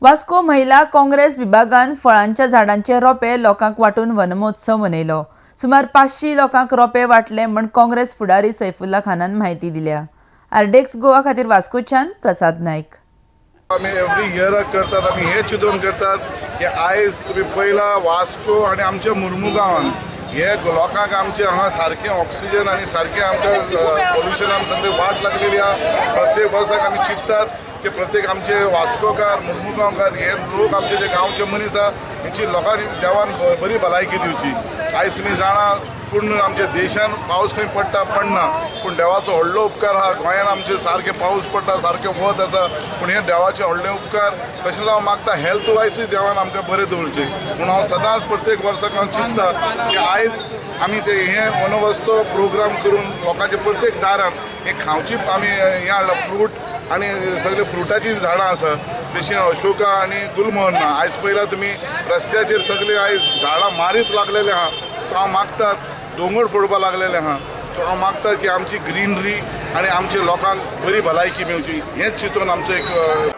वास्को महिला काँग्रेस विभागान फळांच्या झाडांचे रोपे लोकांक वाटून वनमहोत्सव मनयलो। सुमार 500 लोकांक रोपे वाटले म्हण काँग्रेस फुडारी सैफुल्ला खानान माहिती दिल्या। आरडेक्स गोवा खातीर वास्कोच्यान प्रसाद नाईक। आम्ही एवरी इयर करतात, आम्ही हे चिंतून करतात की आयज तुम्ही पयला वास्को आणि आमच्या मुर्मू गांवांत हे लोकांक आमचे हांगा सारकें ऑक्सिजन आणि सारकें आमकां पोल्युशनान सगळी वाट लागलेली आहा। प्रत्येक वर्साक आमी चिंततात की प्रत्येक आमचे वास्कोकार मुर्मू गांवकार हे लोक आमचे जे गांवचे मनीस आहा हेंची लोकांनी देवान बरी भलायकी दिवची। आयज तुम्ही जाणा पूर्ण आमच्या देशान पावस खंय पडटा पडना, पूण देवाचो व्हडलो उपकार आहा। गोंयान आमचे सारके पावस पडटा, सारकें वत आसा, पूण हे देवाचे व्हडले उपकार। तशेंच हांव मागता हेल्थ वायजूय देवान आमकां बरें दवरचें म्हूण हांव सदांच प्रत्येक वर्साक हांव चिंतता की आयज आमी ते हे वनवस्तू प्रोग्राम करून लोकांच्या प्रत्येक दारान हे खावची आमी हे हाडला फ्रूट आणि सगळे फ्रुटाची झाडां आसा जशी अशोका आणि गुलमोहन ना। आयज पयला तुमी रस्त्याचेर सगळे आयज झाडां मारीत लागलेले आहा। सो हांव मागता दोंगर फोडपा लागलेले आहा। सो हांव मागता की आमची ग्रीनरी आणि आमच्या लोकांक बरी भलायकी मेळची हेंच चिंतून आमचो एक